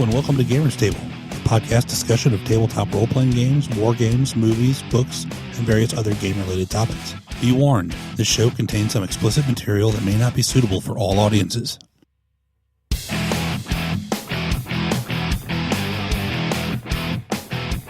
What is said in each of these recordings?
and welcome to Gamers Table, a podcast discussion of tabletop role-playing games, war games, movies, books, and various other game-related topics. Be warned, this show contains some explicit material that may not be suitable for all audiences.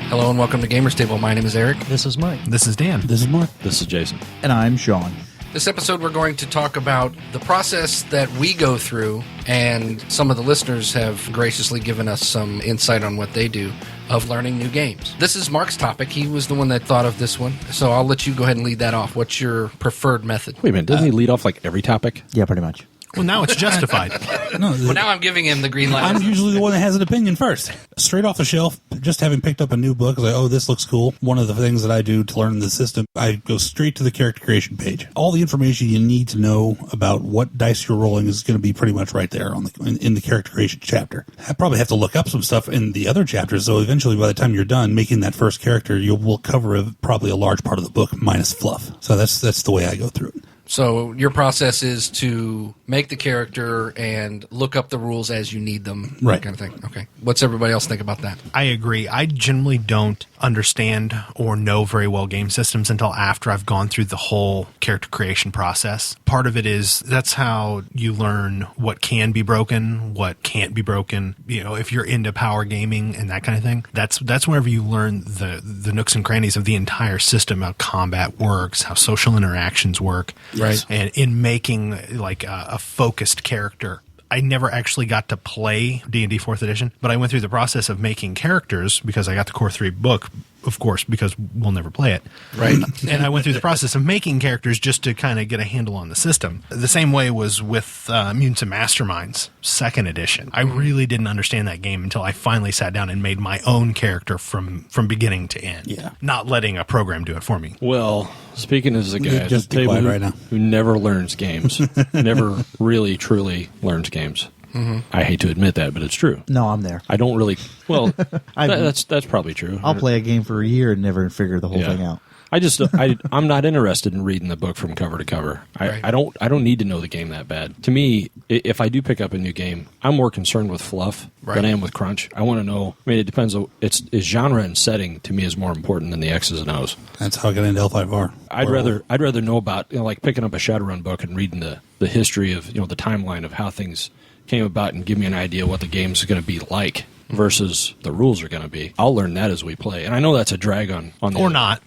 Hello and welcome to Gamers Table. My name is Eric. This is Mike. This is Dan. This is Mark. This is Jason. And I'm Sean. This episode we're going to talk about the process that we go through, and some of the listeners have graciously given us some insight on what they do of learning new games. This is Mark's topic. He was the one that thought of this one, so I'll let you go ahead and lead that off. What's your preferred method? Wait a minute, doesn't he lead off like every topic? Yeah, pretty much. Well, now it's justified. Well, now I'm giving him the green light. I'm usually the one that has an opinion first. Straight off the shelf, just having picked up a new book, I was like, oh, this looks cool. One of the things that I do to learn the system, I go straight to the character creation page. All the information you need to know about what dice you're rolling is going to be pretty much right there on in the character creation chapter. I probably have to look up some stuff in the other chapters, so eventually by the time you're done making that first character, you will cover probably a large part of the book minus fluff. So that's the way I go through it. So your process is to make the character and look up the rules as you need them, right? That kind of thing. Okay. What's everybody else think about that? I agree. I generally don't understand or know very well game systems until after I've gone through the whole character creation process. Part of it is that's how you learn what can be broken, what can't be broken. You know, if you're into power gaming and that kind of thing, that's whenever you learn the nooks and crannies of the entire system, how combat works, how social interactions work. Right. And in making like a focused character. I never actually got to play D&D 4th edition, but I went through the process of making characters because I got the Core 3 book, of course, because we'll never play it. Right. And I went through the process of making characters just to kind of get a handle on the system. The same way was with Mutants and Masterminds 2nd edition. I really didn't understand that game until I finally sat down and made my own character from beginning to end. Yeah. Not letting a program do it for me. Well, speaking as a guy at the Just be table quiet right now. who never learns games, never really, truly learns games. Mm-hmm. I hate to admit that, but it's true. No, I'm there. I don't really. Well, that's probably true. I'll play a game for a year and never figure the whole thing out. I'm not interested in reading the book from cover to cover. Right. I don't need to know the game that bad. To me, if I do pick up a new game, I'm more concerned with fluff than I am with crunch. I want to know. I mean, it depends. It's genre and setting to me is more important than the X's and O's. That's how I got into L5R. I'd rather know about like picking up a Shadowrun book and reading the history of the timeline of how things came about and give me an idea what the game's going to be like versus the rules are going to be. I'll learn that as we play. And I know that's a drag on the Or not.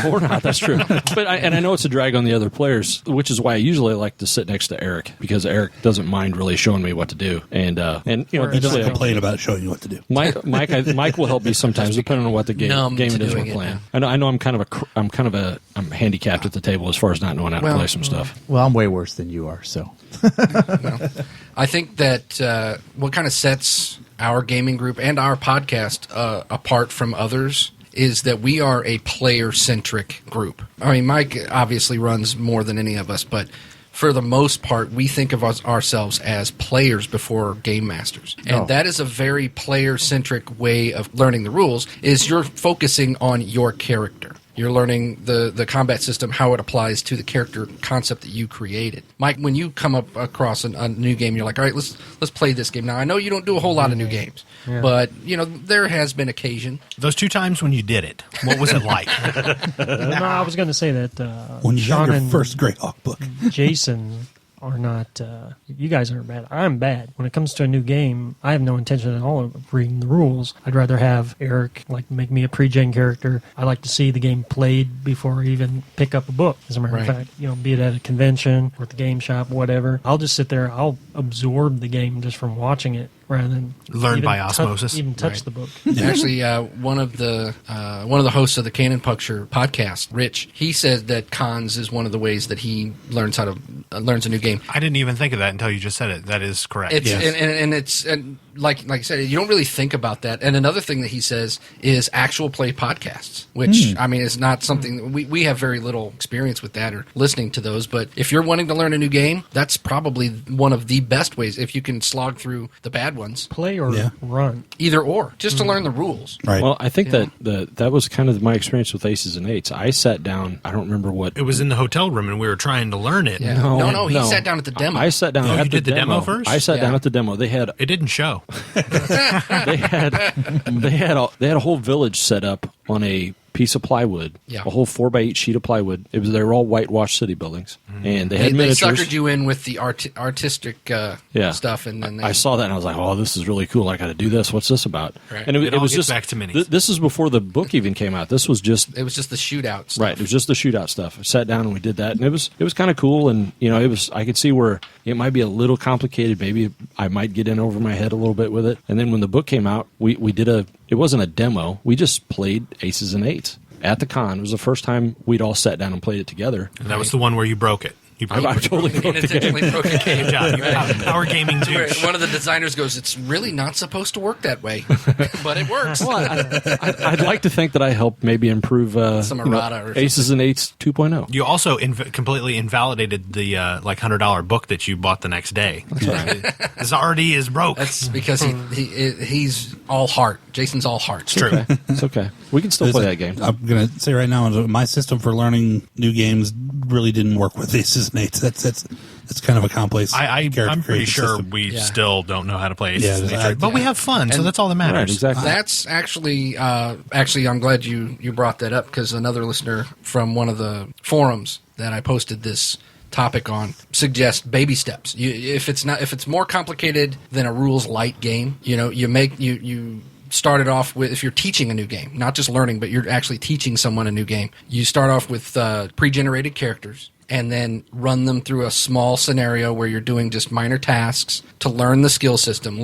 or not, that's true. But I know it's a drag on the other players, which is why I usually like to sit next to Eric, because Eric doesn't mind really showing me what to do. And he doesn't complain about showing you what to do. Mike will help me sometimes, depending on what the game it is we're playing. I know I'm handicapped at the table as far as not knowing how to play some stuff. Well, I'm way worse than you are, so. I think that what kind of sets our gaming group and our podcast apart from others is that we are a player-centric group. I mean, Mike obviously runs more than any of us, but for the most part, we think of ourselves as players before game masters. And that is a very player-centric way of learning the rules, is you're focusing on your character. You're learning the combat system, how it applies to the character concept that you created. Mike, when you come up across a new game, you're like, all right, let's play this game. Now, I know you don't do a whole lot of new games, but there has been occasion. Those 2 times when you did it, what was it like? No, I was going to say that When you Sean got your and first Greyhawk book. Jason are not, you guys aren't bad. I'm bad. When it comes to a new game, I have no intention at all of reading the rules. I'd rather have Eric make me a pre-gen character. I like to see the game played before I even pick up a book. As a matter of fact, be it at a convention or at the game shop, whatever. I'll just sit there. I'll absorb the game just from watching it rather than learn by osmosis. Even touch the book. Actually, one of the hosts of the Cannon Puncture podcast, Rich, he said that cons is one of the ways that he learns a new game. I didn't even think of that until you just said it. That is correct. And like I said, you don't really think about that. And another thing that he says is actual play podcasts, which I mean is not something we have very little experience with that or listening to those. But if you're wanting to learn a new game, that's probably one of the best ways if you can slog through the bad ones. Play or run. Either or, just to learn the rules. Right. Well, I think that was kind of my experience with Aces and Eights. I sat down. I don't remember what it was in the hotel room, and we were trying to learn it. Yeah. No. He sat down at the demo. I sat down. Oh, at you did the demo first? I sat down at the demo. They had it didn't show. they had a whole village set up on a piece of plywood, Yeah. a whole 4x8 sheet of plywood. They were all whitewashed city buildings, and they had They miniatures. suckered you in with the artistic stuff, and then I saw that and I was like, "Oh, this is really cool! I got to do this. What's this about?" Right. And It it all was gets just back to minis. This is before the book even came out. This was just it was just the shootout stuff. right. It was just the shootout stuff. I sat down and we did that, and it was kind of cool. And I could see where it might be a little complicated. Maybe I might get in over my head a little bit with it. And then when the book came out, we did it wasn't a demo. We just played Aces and Eights at the con. It was the first time we'd all sat down and played it together. And that was the one where you broke it. You broke I it. totally broke the game. Intentionally broke a game. Good job. You power gaming douche. One of the designers goes, "It's really not supposed to work that way, but it works." I'd like to think that I helped maybe improve Some errata or Aces and Eights 2.0. You also completely invalidated the $100 book that you bought the next day. This already is broke. That's because he's all heart. Jason's all heart. true. It's okay. We can still play that game. I'm going to say right now, my system for learning new games really didn't work with Aces and Eights. That's kind of a complex. I'm character pretty creation sure system. we still don't know how to play Aces and Eights, Yeah, but we have fun, so that's all that matters. Right, exactly. That's actually, I'm glad you brought that up, because another listener from one of the forums that I posted this topic on suggests baby steps. If it's more complicated than a rules light game, you start it off with, if you're teaching a new game, not just learning, but you're actually teaching someone a new game, you start off with pre-generated characters and then run them through a small scenario where you're doing just minor tasks to learn the skill system,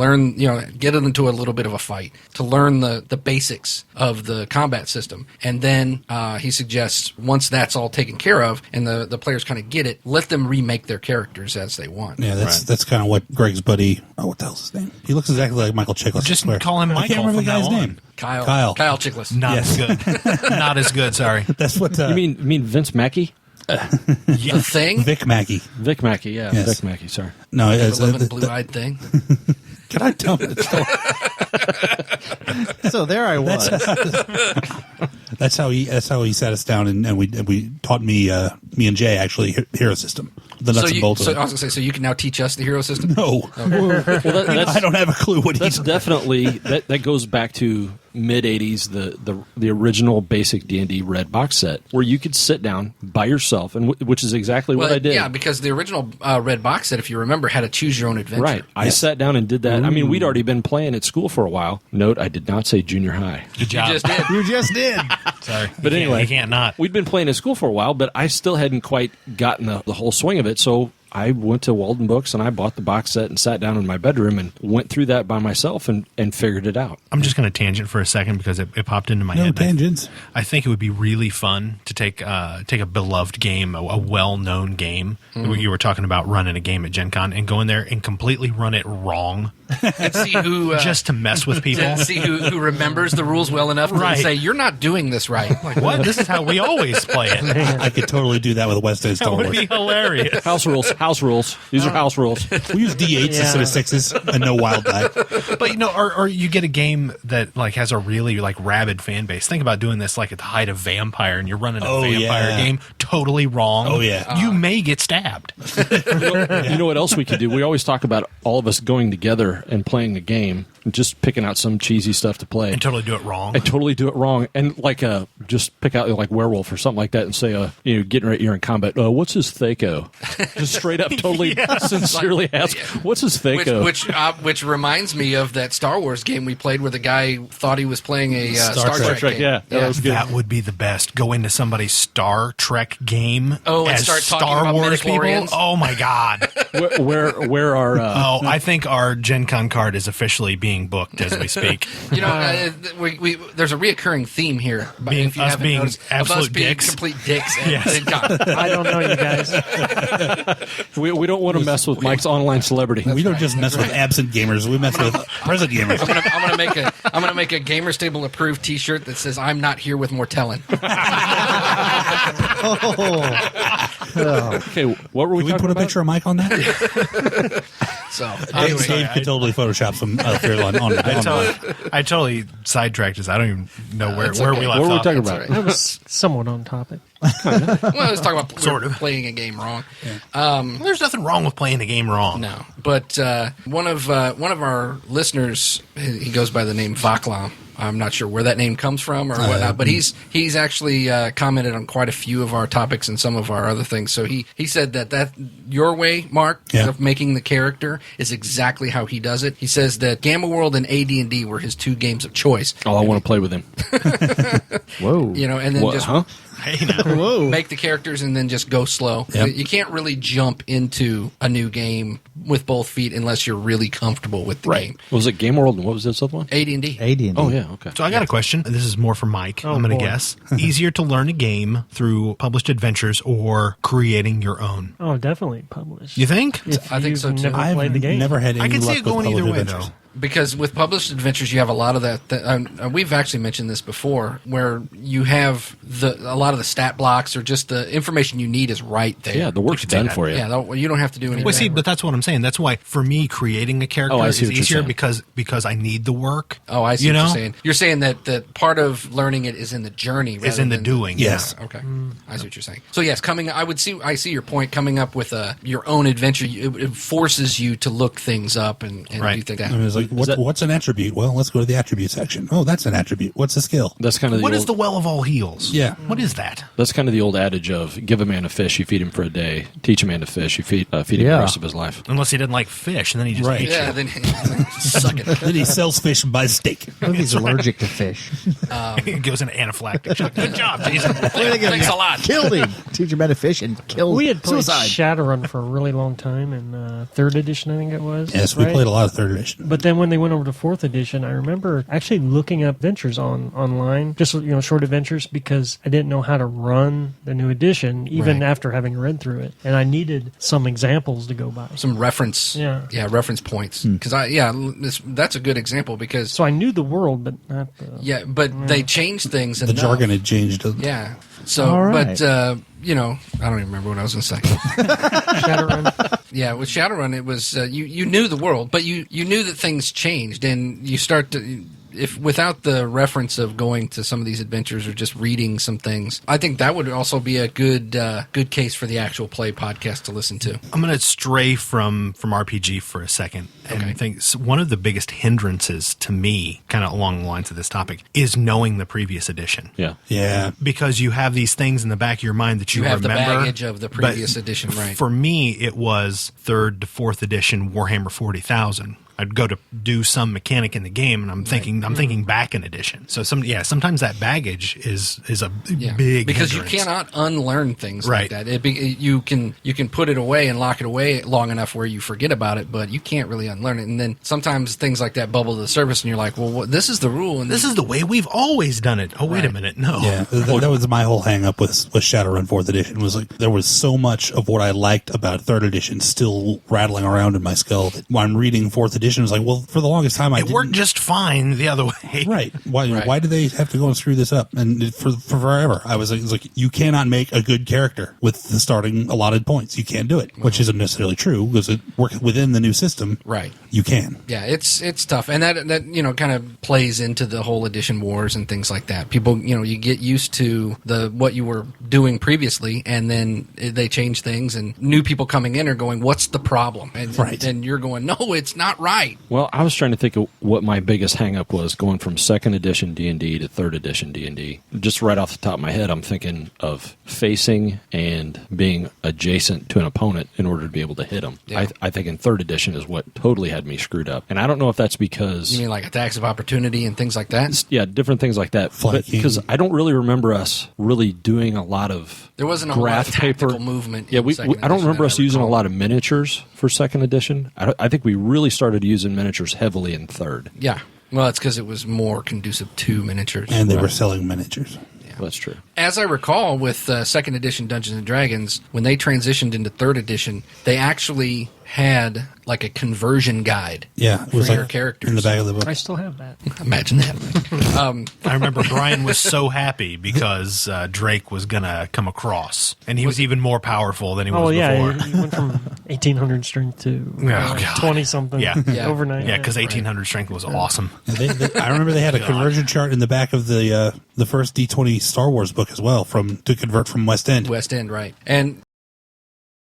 get them into a little bit of a fight, to learn the basics of the combat system. And then he suggests, once that's all taken care of and the players kind of get it, let them remake their characters as they want. Yeah, that's kind of what Greg's buddy. Oh, what the hell's his name? He looks exactly like Michael Chiklis. Just I swear. call him I Michael can't remember the from guy's now on. name. Kyle Chiklis. Not Yes. as good. Not as good, sorry. That's what. You mean Vince Mackey? The Thing? Vic Mackey? Vic Mackey, yeah. Yes. Vic Mackey, sorry. No, The it's living blue-eyed thing? Can I tell the story? So there I was. That's how he sat us down and we taught me and Jay actually Hero System, the nuts and bolts of I it. was going to say, so you can now teach us the hero system? No, Well, I don't have a clue what that's he's. definitely that goes back to mid 80s, the original basic D&D red box set, where you could sit down by yourself, and which is exactly what I did. Yeah, because the original red box set, if you remember, had a choose your own adventure. Right. I sat down and did that. I mean, we'd already been playing at school for a while. Note, I did not say junior high. Good You job. just did. You just did. Sorry. But anyway, you can't not. We'd been playing at school for a while, but I still hadn't quite gotten the whole swing of it. So I went to Walden Books and I bought the box set and sat down in my bedroom and went through that by myself and figured it out. I'm just going to tangent for a second because it popped into my No head. tangents. I think it would be really fun to take a beloved game, a well-known game. You were talking about running a game at Gen Con and go in there and completely run it wrong And see who... just to mess with people. to see who remembers the rules well enough to Right. say, you're not doing this right. Like, what? This is how we always play it. I could totally do that with West End That Star would Wars. be hilarious. House rules. House rules. These are house rules. We use D8s instead of 6s and no wild die. But or you get a game that like has a really like rabid fan base. Think about doing this like at the height of Vampire, and you're running a Oh, Vampire yeah. game totally wrong. Oh, yeah. You may get stabbed. You know what else we could do? We always talk about all of us going together and playing a game, and just picking out some cheesy stuff to play. And totally do it wrong. And totally do it wrong, and like just pick out like werewolf or something like that, and say, getting right, you're in combat. What's his Thaco? Just straight up, totally sincerely ask, what's his Thaco? Which reminds me of that Star Wars game we played where the guy thought he was playing a Star Trek game. Yeah, that was good. That would be the best. Go into somebody's Star Trek game Oh, and as start talking Star about Wars people. midichlorians? Oh my god! Where are? I think our Gen Con card is officially being booked as we speak. There's a reoccurring theme here. Being- if you us haven't being noticed, of absolute us being dicks. complete dicks. And, Yes. and God, I don't know, you guys. We don't want to mess with Mike's online celebrity. We don't just mess with absent gamers. We mess with present gamers. I'm gonna make a Gamers Table approved T-shirt that says "I'm not here with Mortellin." Okay, what were we Can we talking put a about? picture of Mike on that? So Dave could totally Photoshop some Fairlawn on I totally sidetracked us. I don't even know where we left What were we off. talking That's about? all right. That was somewhat on topic. let's talk about Sort of. playing a game wrong. There's nothing wrong with playing a game wrong. No, but one of our listeners, he goes by the name Vaklam. I'm not sure where that name comes from or whatnot, but he's actually commented on quite a few of our topics and some of our other things. So he said that your way, Mark, of making the character is exactly how he does it. He says that Gamma World and AD&D were his 2 games of choice. Oh, I want to play with him. Whoa. You know, and then What, just huh? Hey, now. Whoa. make the characters and then just go slow. Yep. You can't really jump into a new game with both feet unless you're really comfortable with the game. Was it Game World and what was this other one? AD&D. AD&D. Oh, yeah, okay. So I got a question. This is more for Mike. Oh, I'm going to boy. guess. Easier to learn a game through published adventures or creating your own? Oh, definitely published. You think? If I think you've so, too. never I've played the game. never had any I can see luck it going with either published way, adventures. though. Because with published adventures, you have a lot of that. We've actually mentioned this before, where you have a lot of the stat blocks or just the information you need is right there. Yeah, the work's done for you. Yeah, you don't have to do anything. Well, see, but that's what I'm saying. That's why, for me, creating a character I is see what you're easier saying. because I need the work. Oh, I see You what know? you're saying. You're saying that part of learning it is in the journey, Is rather in the than doing. Yes. Okay, I see what you're saying. So yes, I see your point. Coming up with your own adventure, it forces you to look things up and Right. do things. I mean, it's like, what's an attribute? Well, let's go to the attribute section. Oh, that's an attribute. What's a skill? That's kind of the What old, is the well of all heals? Yeah. What is that? That's kind of the old adage of give a man a fish, you feed him for a day. Teach a man to fish, you feed him the rest of his life. Unless he didn't like fish, and then he just Right. hates Yeah, you. then suck it. Then he sells fish and buys steak. What if he's allergic to fish? He goes into anaphylactic shock. Good job, Jason. Thanks a lot. Killed him. Teach him how to fish and kill We had played suicide. Shadowrun for a really long time in 3rd edition, I think it was. Yes, we right? played a lot of 3rd edition. But then when they went over to 4th edition, I remember actually looking up adventures online, just short adventures, because I didn't know how to run the new edition, even Right. after having read through it, and I needed some examples to go by. Some reference, reference points. Because that's a good example because So I knew the world, but not the. but they changed things. The enough. jargon had changed. Yeah. So, All right. but I don't even remember what I was going to say. Shadowrun. Yeah, with Shadowrun, it was you knew the world, but you knew that things changed, and you start to. If without the reference of going to some of these adventures or just reading some things, I think that would also be a good case for the actual play podcast to listen to. I'm going to stray from RPG for a second and think one of the biggest hindrances to me, kind of along the lines of this topic, is knowing the previous edition. Yeah. Yeah. Because you have these things in the back of your mind that you have remember. the baggage of the previous edition, right? For me, it was 3rd to 4th edition Warhammer 40,000. I'd go to do some mechanic in the game, and I'm thinking back an edition. So sometimes that baggage is a big because hindrance. you cannot unlearn things Right. like that. You can put it away and lock it away long enough where you forget about it, but you can't really unlearn it. And then sometimes things like that bubble to the surface, and you're like, "Well, this is the rule, and This is the way we've always done it." Oh, wait a Right. minute, no. Yeah, that was my whole hang up with Shadowrun 4th edition. Was like there was so much of what I liked about 3rd edition still rattling around in my skull that when I'm reading 4th edition, it's like, well, for the longest time, It worked just fine the other way. right. Why do they have to go and screw this up? And for forever, I was like, it's like you cannot make a good character with the starting allotted points. You can't do it, which isn't necessarily true because it works within the new system. Right. You can. Yeah, it's tough, and that kind of plays into the whole edition wars and things like that. People, you get used to what you were doing previously, and then they change things, and new people coming in are going, "What's the problem?" And Right. and you're going, "No, it's not right." Well, I was trying to think of what my biggest hang-up was going from 2nd edition D&D to 3rd edition D&D. Just right off the top of my head, I'm thinking of facing and being adjacent to an opponent in order to be able to hit them. Yeah. I think in 3rd edition is what totally had me screwed up. And I don't know if that's because... You mean like attacks of opportunity and things like that? Yeah, different things like that. Flanking. Because I don't really remember us really doing a lot of There wasn't a whole lot graph of tactical paper movement. Yeah, in I second don't edition remember that us I using a recall. lot of miniatures for 2nd edition. I think we really started using miniatures heavily in 3rd. Yeah. Well, it's because it was more conducive to miniatures. And they were selling miniatures. That's true. As I recall, with 2nd edition Dungeons & Dragons, when they transitioned into 3rd edition, they actually had like a conversion guide. Yeah, it for was your like characters. in the back of the book. I still have that. Imagine that. I remember Brian was so happy because Drake was going to come across, and he was even more powerful than he Oh was yeah, before. he went from 1800 strength to Oh, God. 20 something. Yeah. Yeah. overnight. Yeah, because 1800 strength was awesome. And I remember they had a conversion chart in the back of the first D20 Star Wars book as well, to convert from West End. West End, right. And